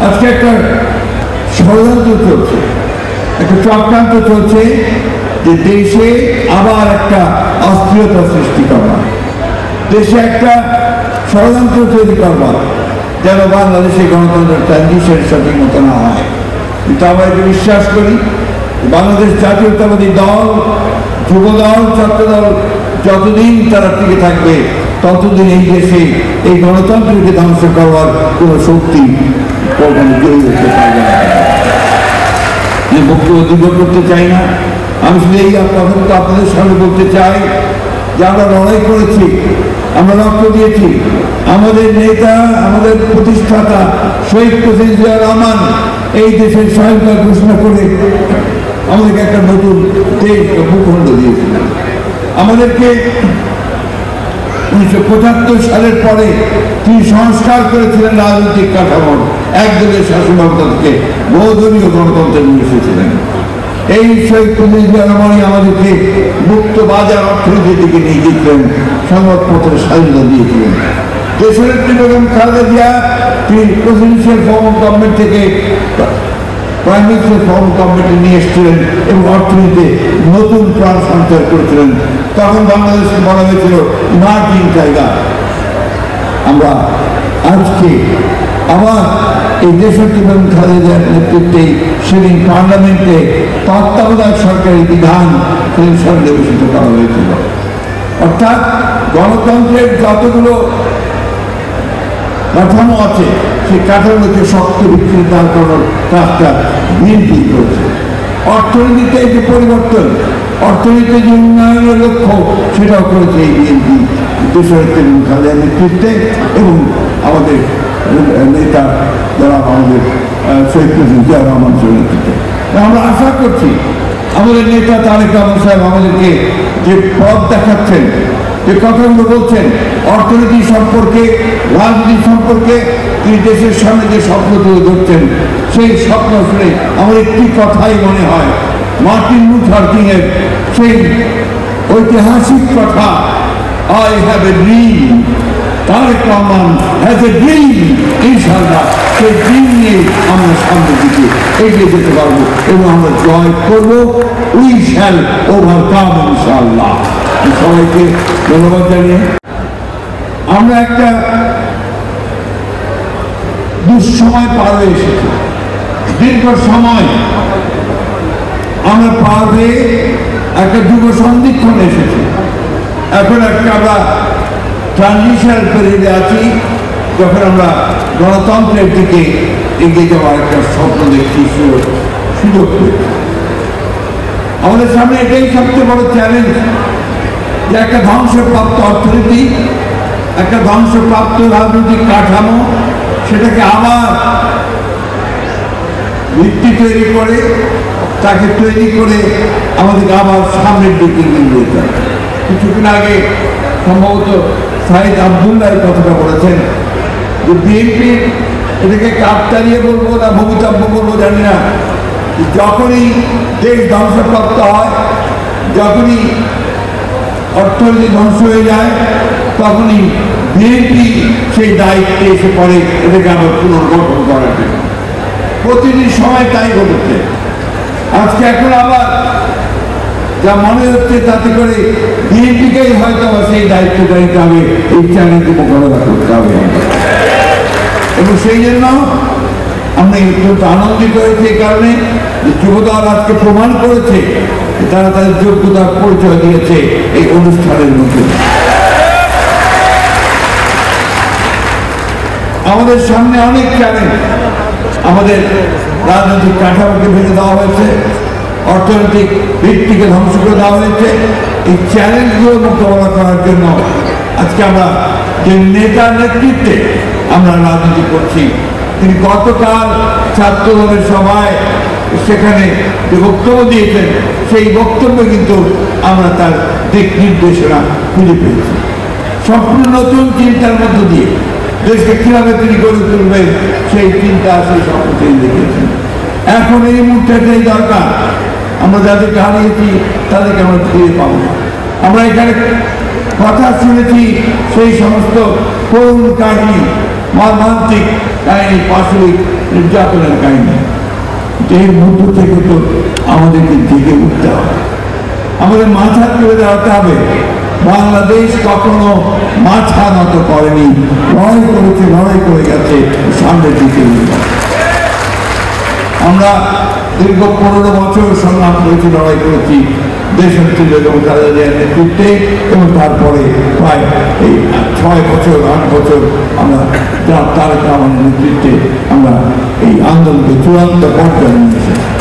আজকে একটা ষড়যন্ত্র চলছে, একটা চক্রান্ত চলছে যে দেশে আবার একটা অস্থিরতা সৃষ্টি করা, দেশে একটা ষড়যন্ত্র তৈরি করবা যেন বাংলাদেশে গণতন্ত্রের ট্রানজিশন সঠিক মতো না হয়। কিন্তু আমরা এটা বিশ্বাস করি বাংলাদেশ জাতীয়তাবাদী দল, যুবদল, ছাত্রদল যতদিন তারা টিকে থাকবে ততদিন এই দেশে এই গণতন্ত্রকে ধ্বংস করবার কোনো শক্তি জয়ী হতে পারবে না। বক্তব্য দীর্ঘ করতে চাই না, আমি শুধু এই কথাটা আপনাদের সামনে বলতে চাই যে আমরা লড়াই করেছি, আমরা রক্ত দিয়েছি। আমাদের নেতা, আমাদের প্রতিষ্ঠাতা শহীদ প্রেসিডেন্ট জিয়া রহমান এই দেশের স্বাধীনতা ঘোষণা করে আমাদেরকে একটা নতুন দেশ ভূখণ্ড দিয়েছিলেন। আমাদেরকে 1975 সালের পরে তিনি সংস্কার করেছিলেন রাজনৈতিক কাঠামোর, একদলীয় শাসন ব্যবস্থা থেকে বহুদলীয় গণতন্ত্রে নিয়ে এসেছিলেন। এই শহীদ প্রেসিডেন্ট জিয়া রহমানই আমাদেরকে মুক্ত বাজার অর্থনীতির দিকে নিয়ে গিয়েছিলেন, সংবাদপত্রের স্বাধীনতা দিয়েছিলেন। দেশের বেগম খালেদা জিয়া তিনি প্রেসিডেন্সিয়াল ফর্ম অফ গভর্নমেন্ট থেকে প্রাইম মিনিস্টার ফর্ম গভর্নমেন্টে নিয়ে এসেছিলেন এবং অর্থনীতিতে নতুন প্রাণ সঞ্চার করেছিলেন। তখন বাংলাদেশকে বলা হয়েছিল ইমার্জিং টাইগার। আমরা আজকে আবার এই দেশটি বেগম খালেদার নেতৃত্বে সেদিন পার্লামেন্টে তত্ত্বাবধায়ক সরকারি বিধান সেদিন সন্নিবেশিত করা হয়েছিল। অর্থাৎ গণতন্ত্রের যতগুলো কাঠামো আছে সেই কাঠামোকে শক্ত ভিত্তিতে দাঁড় করানোর কাজটা বিএনপি করেছে। অর্থনীতিতে যে পরিবর্তন, অর্থনীতিতে যে উন্নয়নের লক্ষ্য সেটাও করেছে এই বিএনপি দেশের খালেদার নেতৃত্বে এবং আমাদের নেতা যারা আমাদের শহীদ প্রেসিডেন্ট জিয়া রহমানের নেতৃত্বে। আমরা আশা করছি আমাদের নেতা তারেক রহমান সাহেব আমাদেরকে যে পথ দেখাচ্ছেন, যে কথাগুলো বলছেন অর্থনীতি সম্পর্কে, রাজনীতি সম্পর্কে, তিনি দেশের সামনে যে স্বপ্ন তুলে ধরছেন সেই স্বপ্ন শুনে আমার একটি কথাই মনে হয়, মার্টিন লুথার কিং এর সেই ঐতিহাসিক কথা, I have a dream, Tarique Rahman has a dream. ইনশাআল্লাহ সেই ড্রিম নিয়ে আমরা সামনের দিকে এগিয়ে যেতে পারবো এবং আমরা জয় করবো। উই শ্যাল ওভারকাম ইনশাআল্লাহ। সবাইকে ধন্যবাদ জানিয়ে আমরা একটা দুঃসময় পার হয়ে এসেছি, দীর্ঘ সময় আমরা পার হয়ে একটা যুগ সন্ধিক্ষণে এসেছি। এখন একটা আমরা ট্রানজিশন পিরিয়ডে আছি, যখন আমরা গণতন্ত্রের দিকে এগিয়ে যাওয়ার একটা স্বপ্ন দেখছি, সুযোগ পেয়েছি। আমাদের সামনে এটাই সবচেয়ে বড় চ্যালেঞ্জ যে একটা ধ্বংসপ্রাপ্ত অর্থনীতি, একটা ধ্বংসপ্রাপ্ত রাজনৈতিক কাঠামো, সেটাকে আবার ভিত্তি তৈরি করে তাকে তৈরি করে আমাদেরকে আবার সামনের দিকে নিয়ে যেতে হবে। কিছুদিন আগে সম্ভবত সাইদ আবদুল্লাহ এই কথাটা বলেছেন যে বিএনপি এটাকে কাকতালিয়ে বলবো না ভবিতব্য বলবো জানি না, যখনই দেশ ধ্বংসপ্রাপ্ত হয়, যখনই অর্থনীতি ধ্বংস হয়ে যায়, তখনই বিএনপি সেই দায়িত্বে এসে পড়ে এটাকে আবার পুনর্গঠন করার জন্য। প্রতিদিন সময় তাই ঘটেছে। আজকে এখন আবার যা মনে হচ্ছে তাতে করে বিএনপিকেই হয়তো সেই দায়িত্বটা নিতে হবে, এই চ্যালেঞ্জকে মোকাবেলা করতে হবে। এবং সেই জন্য আমরা অত্যন্ত আনন্দিত হয়েছি এই কারণে যে যুবদল আজকে প্রমাণ করেছে তারা তাদের যোগ্যতার পরিচয় দিয়েছে এই অনুষ্ঠানের মধ্যে। আমাদের সামনে অনেক চ্যালেঞ্জ, আমাদের রাজনৈতিক কাঠামোকে ভেঙে দেওয়া হয়েছে, অর্থনৈতিক ভিত্তিকে ধ্বংস করে দেওয়া হয়েছে। এই চ্যালেঞ্জগুলো মোকাবেলা করার জন্য আজকে আমরা যে নেতার নেতৃত্বে আমরা রাজনীতি করছি, তিনি গতকাল ছাত্র দলের সভায় সেখানে যে বক্তব্য দিয়েছেন সেই বক্তব্যে কিন্তু আমরা তার দিক নির্দেশনা খুঁজে পেয়েছি। সম্পূর্ণ নতুন চিন্তার মধ্য দিয়ে দেশকে কিভাবে তিনি গড়ে তুলবেন সেই চিন্তা সেই স্বপ্ন তিনি দেখিয়েছেন। এখন এই মুহূর্তেটাই দরকার, আমরা যাদেরকে হারিয়েছি তাদেরকে আমরা ফিরে পাবো না। আমরা এখানে কথা শুনেছি সেই সমস্ত করুণ কাহিনী, মর্মান্তিক কাহিনী, পাশবিক নির্যাতনের কাহিনী। এর মধ্য থেকে তো আমাদেরকে জেগে উঠতে হবে, আমাদের মাথা তুলে দাঁড়াতে হবে। বাংলাদেশ কখনো মাথা নত করেনি, লড়াই করেছে, লড়াই করে গেছে, সামনের দিকে। আমরা দীর্ঘ 15 বছর সংগ্রাম করেছি, লড়াই করেছি দেশনেত্রী বেগম খালেদা জিয়ার নেতৃত্বে, এবং তারপরে প্রায় এই 6 বছর 8 বছর আমরা তারেক রহমানের নেতৃত্বে আমরা এই আন্দোলনকে চূড়ান্ত পর্যায়ে নিয়ে এসেছি।